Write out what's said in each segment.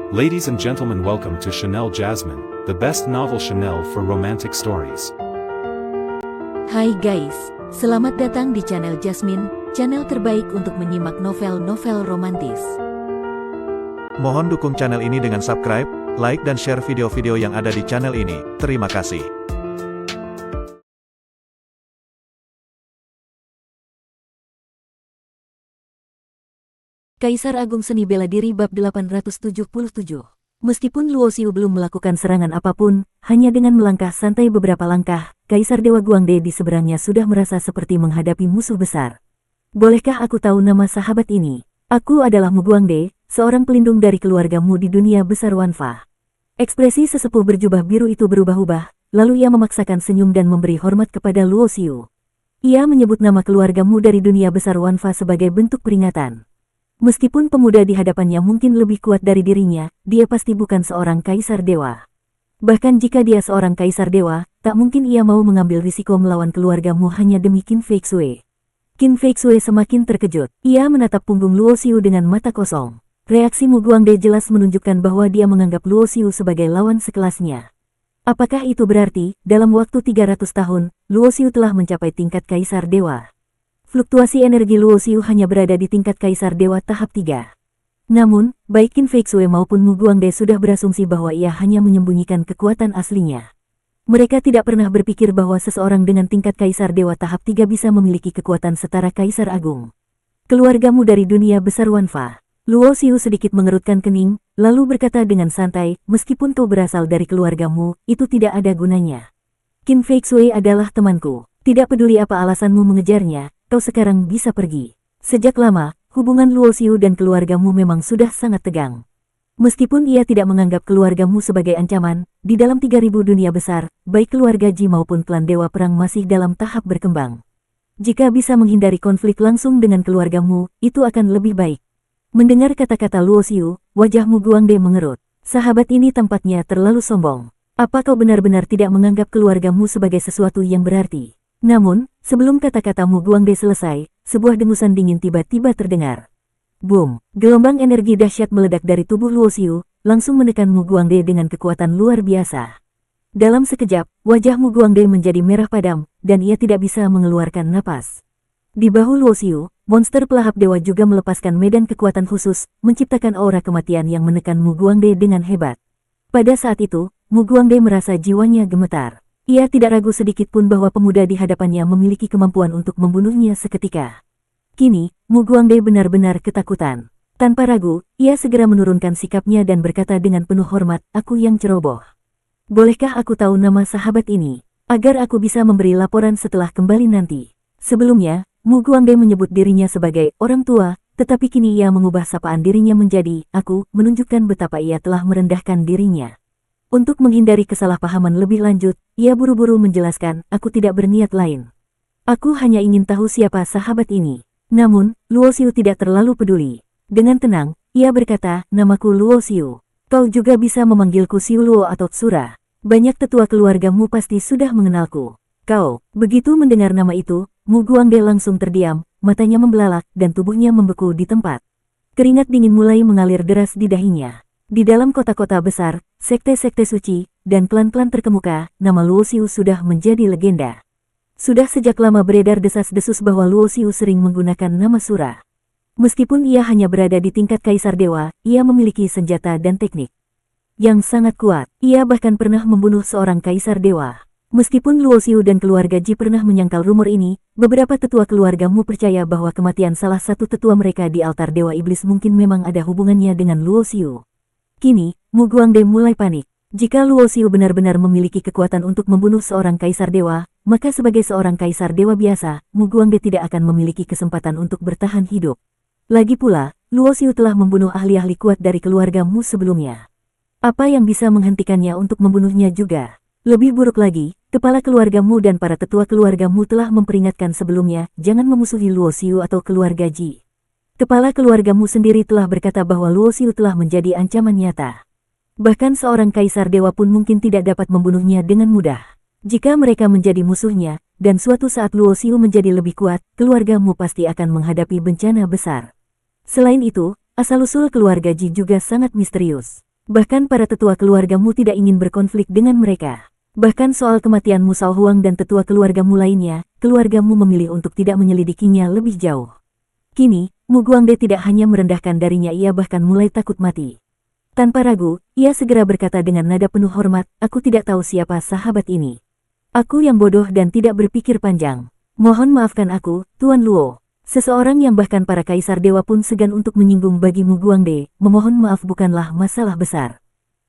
Ladies and gentlemen, welcome to Chanel Jasmine, the best novel Chanel for romantic stories. Hai guys, selamat datang di channel Jasmine, channel terbaik untuk menyimak novel-novel romantis. Mohon dukung channel ini dengan subscribe, like dan share video-video yang ada di channel ini. Terima kasih. Kaisar Agung Seni Bela Diri bab 877. Meskipun Luo Xiu belum melakukan serangan apapun, hanya dengan melangkah santai beberapa langkah, Kaisar Dewa Guangde di seberangnya sudah merasa seperti menghadapi musuh besar. Bolehkah aku tahu nama sahabat ini? Aku adalah Mu Guangde, seorang pelindung dari keluargamu di dunia besar Wanfa. Ekspresi sesepuh berjubah biru itu berubah-ubah, lalu ia memaksakan senyum dan memberi hormat kepada Luo Xiu. Ia menyebut nama keluargamu dari dunia besar Wanfa sebagai bentuk peringatan. Meskipun pemuda di hadapannya mungkin lebih kuat dari dirinya, dia pasti bukan seorang kaisar dewa. Bahkan jika dia seorang kaisar dewa, tak mungkin ia mau mengambil risiko melawan keluargamu hanya demi Qin Feixue. Qin Feixue semakin terkejut. Ia menatap punggung Luo Xiu dengan mata kosong. Reaksi Mu Guangde jelas menunjukkan bahwa dia menganggap Luo Xiu sebagai lawan sekelasnya. Apakah itu berarti, dalam waktu 300 tahun, Luo Xiu telah mencapai tingkat kaisar dewa? Fluktuasi energi Luo Xiu hanya berada di tingkat Kaisar Dewa tahap 3. Namun, baik Qin Feixue maupun Mu Guangde sudah berasumsi bahwa ia hanya menyembunyikan kekuatan aslinya. Mereka tidak pernah berpikir bahwa seseorang dengan tingkat Kaisar Dewa tahap 3 bisa memiliki kekuatan setara Kaisar Agung. Keluargamu dari dunia besar Wanfa. Luo Xiu sedikit mengerutkan kening, lalu berkata dengan santai, meskipun kau berasal dari keluargamu, itu tidak ada gunanya. Qin Feixue adalah temanku. Tidak peduli apa alasanmu mengejarnya, kau sekarang bisa pergi. Sejak lama, hubungan Luo Xiu dan keluargamu memang sudah sangat tegang. Meskipun ia tidak menganggap keluargamu sebagai ancaman, di dalam 3000 dunia besar, baik keluarga Ji maupun klan Dewa Perang masih dalam tahap berkembang. Jika bisa menghindari konflik langsung dengan keluargamu, itu akan lebih baik. Mendengar kata-kata Luo Xiu, wajah Mu Guangde mengerut. Sahabat ini tampaknya terlalu sombong. Apa kau benar-benar tidak menganggap keluargamu sebagai sesuatu yang berarti? Namun, sebelum kata-kata Mu Guangde selesai, sebuah dengusan dingin tiba-tiba terdengar. Boom! Gelombang energi dahsyat meledak dari tubuh Luo Xiu, langsung menekan Mu Guangde dengan kekuatan luar biasa. Dalam sekejap, wajah Mu Guangde menjadi merah padam, dan ia tidak bisa mengeluarkan napas. Di bahu Luo Xiu, monster pelahap dewa juga melepaskan medan kekuatan khusus, menciptakan aura kematian yang menekan Mu Guangde dengan hebat. Pada saat itu, Mu Guangde merasa jiwanya gemetar. Ia tidak ragu sedikit pun bahwa pemuda di hadapannya memiliki kemampuan untuk membunuhnya seketika. Kini, Mu Guangde benar-benar ketakutan. Tanpa ragu, ia segera menurunkan sikapnya dan berkata dengan penuh hormat, aku yang ceroboh. Bolehkah aku tahu nama sahabat ini, agar aku bisa memberi laporan setelah kembali nanti? Sebelumnya, Mu Guangde menyebut dirinya sebagai orang tua, tetapi kini ia mengubah sapaan dirinya menjadi aku, menunjukkan betapa ia telah merendahkan dirinya. Untuk menghindari kesalahpahaman lebih lanjut, ia buru-buru menjelaskan, aku tidak berniat lain. Aku hanya ingin tahu siapa sahabat ini. Namun, Luo Xiu tidak terlalu peduli. Dengan tenang, ia berkata, namaku Luo Xiu. Kau juga bisa memanggilku Xiu Luo atau Tsura. Banyak tetua keluargamu pasti sudah mengenalku. Kau, begitu mendengar nama itu, Mu Guangde langsung terdiam, matanya membelalak dan tubuhnya membeku di tempat. Keringat dingin mulai mengalir deras di dahinya. Di dalam kota-kota besar, sekte-sekte suci, dan klan-klan terkemuka, nama Luo Xiu sudah menjadi legenda. Sudah sejak lama beredar desas-desus bahwa Luo Xiu sering menggunakan nama Sura. Meskipun ia hanya berada di tingkat Kaisar Dewa, ia memiliki senjata dan teknik yang sangat kuat. Ia bahkan pernah membunuh seorang Kaisar Dewa. Meskipun Luo Xiu dan keluarga Ji pernah menyangkal rumor ini, beberapa tetua keluargamu percaya bahwa kematian salah satu tetua mereka di altar Dewa Iblis mungkin memang ada hubungannya dengan Luo Xiu. Kini, Mu Guangde mulai panik. Jika Luo Xiu benar-benar memiliki kekuatan untuk membunuh seorang kaisar dewa, maka sebagai seorang kaisar dewa biasa, Mu Guangde tidak akan memiliki kesempatan untuk bertahan hidup. Lagi pula, Luo Xiu telah membunuh ahli-ahli kuat dari keluarga Mu sebelumnya. Apa yang bisa menghentikannya untuk membunuhnya juga? Lebih buruk lagi, kepala keluarga Mu dan para tetua keluarga Mu telah memperingatkan sebelumnya, jangan memusuhi Luo Xiu atau keluarga Ji. Kepala keluargamu sendiri telah berkata bahwa Luo Xiu telah menjadi ancaman nyata. Bahkan seorang kaisar dewa pun mungkin tidak dapat membunuhnya dengan mudah. Jika mereka menjadi musuhnya, dan suatu saat Luo Xiu menjadi lebih kuat, keluargamu pasti akan menghadapi bencana besar. Selain itu, asal-usul keluarga Ji juga sangat misterius. Bahkan para tetua keluargamu tidak ingin berkonflik dengan mereka. Bahkan soal kematian Mu Shao Huang dan tetua keluargamu lainnya, keluargamu memilih untuk tidak menyelidikinya lebih jauh. Kini, Mu Guangde tidak hanya merendahkan darinya, ia bahkan mulai takut mati. Tanpa ragu, ia segera berkata dengan nada penuh hormat, "Aku tidak tahu siapa sahabat ini. Aku yang bodoh dan tidak berpikir panjang. Mohon maafkan aku, Tuan Luo." Seseorang yang bahkan para kaisar dewa pun segan untuk menyinggung bagi Mu Guangde, memohon maaf bukanlah masalah besar.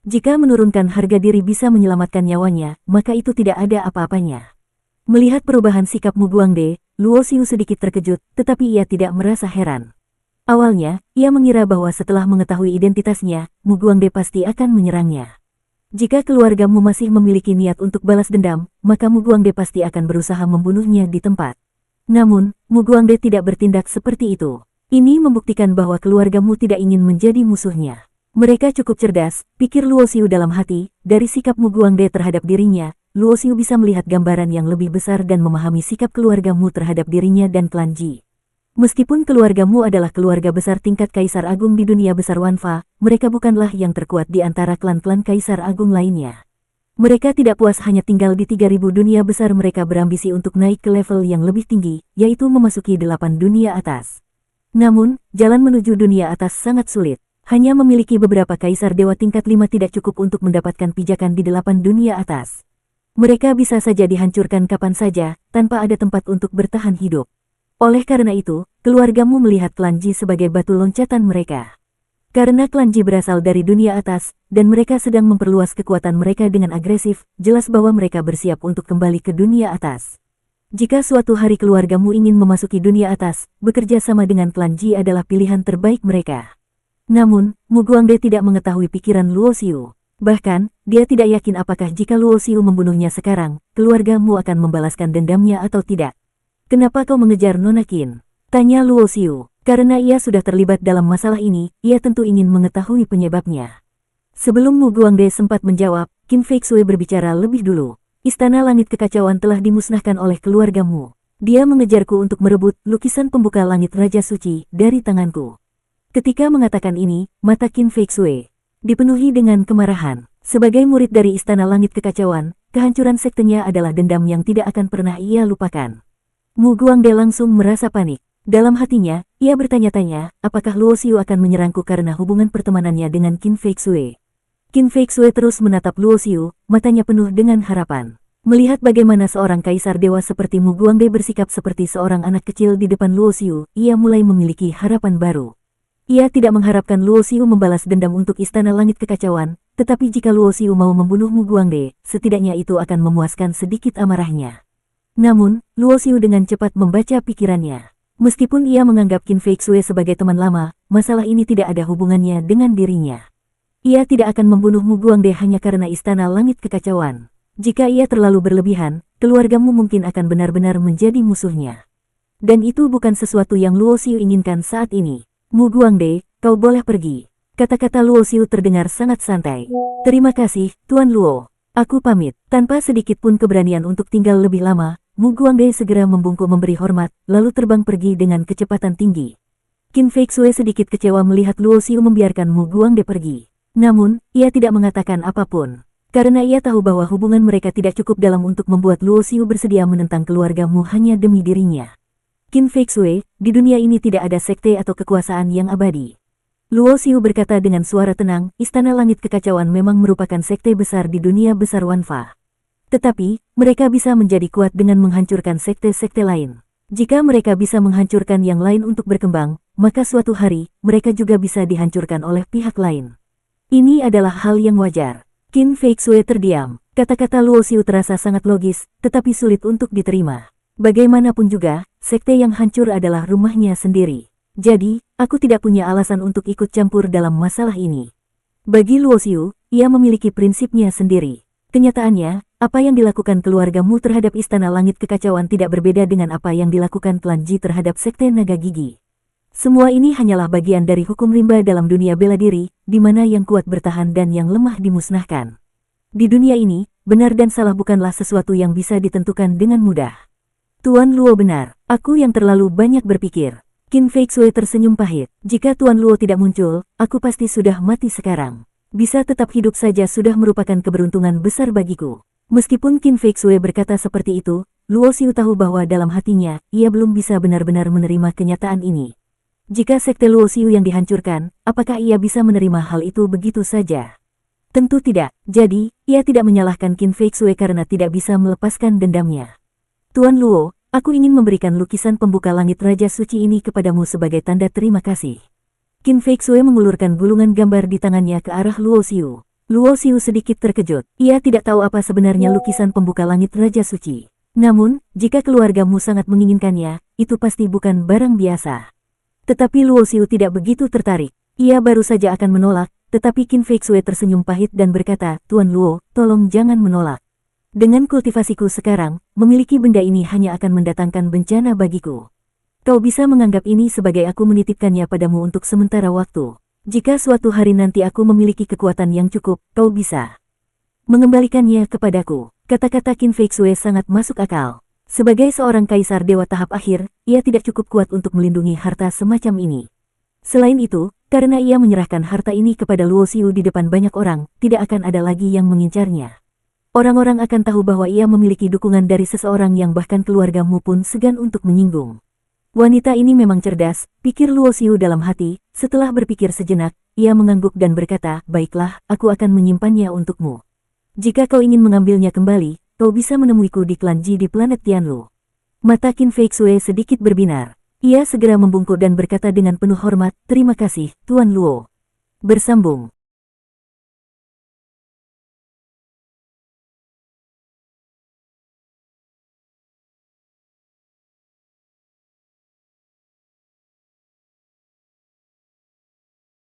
Jika menurunkan harga diri bisa menyelamatkan nyawanya, maka itu tidak ada apa-apanya. Melihat perubahan sikap Mu Guangde, Luo Xiu sedikit terkejut, tetapi ia tidak merasa heran. Awalnya, ia mengira bahwa setelah mengetahui identitasnya, Mu Guangde pasti akan menyerangnya. Jika keluargamu masih memiliki niat untuk balas dendam, maka Mu Guangde pasti akan berusaha membunuhnya di tempat. Namun, Mu Guangde tidak bertindak seperti itu. Ini membuktikan bahwa keluargamu tidak ingin menjadi musuhnya. Mereka cukup cerdas, pikir Luo Xiu dalam hati. Dari sikap Mu Guangde terhadap dirinya, Luo Xiu bisa melihat gambaran yang lebih besar dan memahami sikap keluargamu terhadap dirinya dan klan Ji. Meskipun keluargamu adalah keluarga besar tingkat Kaisar Agung di dunia besar Wanfa, mereka bukanlah yang terkuat di antara klan-klan Kaisar Agung lainnya. Mereka tidak puas hanya tinggal di 3000 dunia besar, mereka berambisi untuk naik ke level yang lebih tinggi, yaitu memasuki 8 dunia atas. Namun, jalan menuju dunia atas sangat sulit. Hanya memiliki beberapa kaisar dewa tingkat 5 tidak cukup untuk mendapatkan pijakan di 8 dunia atas. Mereka bisa saja dihancurkan kapan saja, tanpa ada tempat untuk bertahan hidup. Oleh karena itu, keluargamu melihat klan Ji sebagai batu loncatan mereka. Karena klan Ji berasal dari dunia atas, dan mereka sedang memperluas kekuatan mereka dengan agresif, jelas bahwa mereka bersiap untuk kembali ke dunia atas. Jika suatu hari keluargamu ingin memasuki dunia atas, bekerja sama dengan klan Ji adalah pilihan terbaik mereka. Namun, Mu Guangde tidak mengetahui pikiran Luo Xiu. Bahkan, dia tidak yakin apakah jika Luo Xiu membunuhnya sekarang, keluargamu akan membalaskan dendamnya atau tidak. "Kenapa kau mengejar Nona Qin?" tanya Luo Xiu. Karena ia sudah terlibat dalam masalah ini, ia tentu ingin mengetahui penyebabnya. Sebelum Mu Guangde sempat menjawab, Qin Feixue berbicara lebih dulu. "Istana Langit Kekacauan telah dimusnahkan oleh keluargamu. Dia mengejarku untuk merebut lukisan pembuka langit Raja Suci dari tanganku." Ketika mengatakan ini, mata Qin Feixue dipenuhi dengan kemarahan. Sebagai murid dari Istana Langit Kekacauan, kehancuran sektenya adalah dendam yang tidak akan pernah ia lupakan. Mu Guangde langsung merasa panik. Dalam hatinya, ia bertanya-tanya, apakah Luo Xiu akan menyerangku karena hubungan pertemanannya dengan Qin Feixue. Qin Feixue terus menatap Luo Xiu, matanya penuh dengan harapan. Melihat bagaimana seorang kaisar dewa seperti Mu Guangde bersikap seperti seorang anak kecil di depan Luo Xiu, ia mulai memiliki harapan baru. Ia tidak mengharapkan Luo Xiu membalas dendam untuk Istana Langit Kekacauan, tetapi jika Luo Xiu mau membunuh Mu Guangde, setidaknya itu akan memuaskan sedikit amarahnya. Namun, Luo Xiu dengan cepat membaca pikirannya. Meskipun ia menganggap Qin Feixue sebagai teman lama, masalah ini tidak ada hubungannya dengan dirinya. Ia tidak akan membunuh Mu Guangde hanya karena Istana Langit Kekacauan. Jika ia terlalu berlebihan, keluargamu mungkin akan benar-benar menjadi musuhnya. Dan itu bukan sesuatu yang Luo Xiu inginkan saat ini. "Mu Guangde, kau boleh pergi." Kata-kata Luo Xiu terdengar sangat santai. "Terima kasih, Tuan Luo. Aku pamit." Tanpa sedikit pun keberanian untuk tinggal lebih lama, Mu Guangde segera membungkuk memberi hormat, lalu terbang pergi dengan kecepatan tinggi. Qin Feixue sedikit kecewa melihat Luo Xiu membiarkan Mu Guangde pergi. Namun, ia tidak mengatakan apapun. Karena ia tahu bahwa hubungan mereka tidak cukup dalam untuk membuat Luo Xiu bersedia menentang keluargamu hanya demi dirinya. Qin Feixue, di dunia ini tidak ada sekte atau kekuasaan yang abadi. Luo Xiu berkata dengan suara tenang, Istana Langit Kekacauan memang merupakan sekte besar di dunia besar Wanfa. Tetapi, mereka bisa menjadi kuat dengan menghancurkan sekte-sekte lain. Jika mereka bisa menghancurkan yang lain untuk berkembang, maka suatu hari, mereka juga bisa dihancurkan oleh pihak lain. Ini adalah hal yang wajar. Qin Feixue terdiam. Kata-kata Luo Xiu terasa sangat logis, tetapi sulit untuk diterima. Bagaimanapun juga, sekte yang hancur adalah rumahnya sendiri. Jadi, aku tidak punya alasan untuk ikut campur dalam masalah ini. Bagi Luo Xiu, ia memiliki prinsipnya sendiri. Kenyataannya, apa yang dilakukan keluargamu terhadap Istana Langit Kekacauan tidak berbeda dengan apa yang dilakukan klan Ji terhadap Sekte Naga Gigi. Semua ini hanyalah bagian dari hukum rimba dalam dunia bela diri, di mana yang kuat bertahan dan yang lemah dimusnahkan. Di dunia ini, benar dan salah bukanlah sesuatu yang bisa ditentukan dengan mudah. Tuan Luo benar, aku yang terlalu banyak berpikir. Qin Feixue tersenyum pahit. Jika Tuan Luo tidak muncul, aku pasti sudah mati sekarang. Bisa tetap hidup saja sudah merupakan keberuntungan besar bagiku. Meskipun Qin Feixue berkata seperti itu, Luo Xiu tahu bahwa dalam hatinya, ia belum bisa benar-benar menerima kenyataan ini. Jika sekte Luo Xiu yang dihancurkan, apakah ia bisa menerima hal itu begitu saja? Tentu tidak, jadi, ia tidak menyalahkan Qin Feixue karena tidak bisa melepaskan dendamnya. Tuan Luo, aku ingin memberikan lukisan pembuka langit Raja Suci ini kepadamu sebagai tanda terima kasih. Qin Feixue mengulurkan gulungan gambar di tangannya ke arah Luo Xiu. Luo Xiu sedikit terkejut, ia tidak tahu apa sebenarnya lukisan pembuka langit Raja Suci. Namun, jika keluargamu sangat menginginkannya, itu pasti bukan barang biasa. Tetapi Luo Xiu tidak begitu tertarik, ia baru saja akan menolak. Tetapi Qin Feixue tersenyum pahit dan berkata, Tuan Luo, tolong jangan menolak. Dengan kultivasiku sekarang, memiliki benda ini hanya akan mendatangkan bencana bagiku. Kau bisa menganggap ini sebagai aku menitipkannya padamu untuk sementara waktu. Jika suatu hari nanti aku memiliki kekuatan yang cukup, kau bisa mengembalikannya kepadaku. Kata-kata Qin Feixue sangat masuk akal. Sebagai seorang kaisar dewa tahap akhir, ia tidak cukup kuat untuk melindungi harta semacam ini. Selain itu, karena ia menyerahkan harta ini kepada Luo Xiu di depan banyak orang, tidak akan ada lagi yang mengincarnya. Orang-orang akan tahu bahwa ia memiliki dukungan dari seseorang yang bahkan keluargamu pun segan untuk menyinggung. Wanita ini memang cerdas, pikir Luo Xiu dalam hati. Setelah berpikir sejenak, ia mengangguk dan berkata, baiklah, aku akan menyimpannya untukmu. Jika kau ingin mengambilnya kembali, kau bisa menemuiku di klan Ji di planet Tianlu. Mata Qin Feixue sedikit berbinar. Ia segera membungkuk dan berkata dengan penuh hormat, terima kasih, Tuan Luo. Bersambung.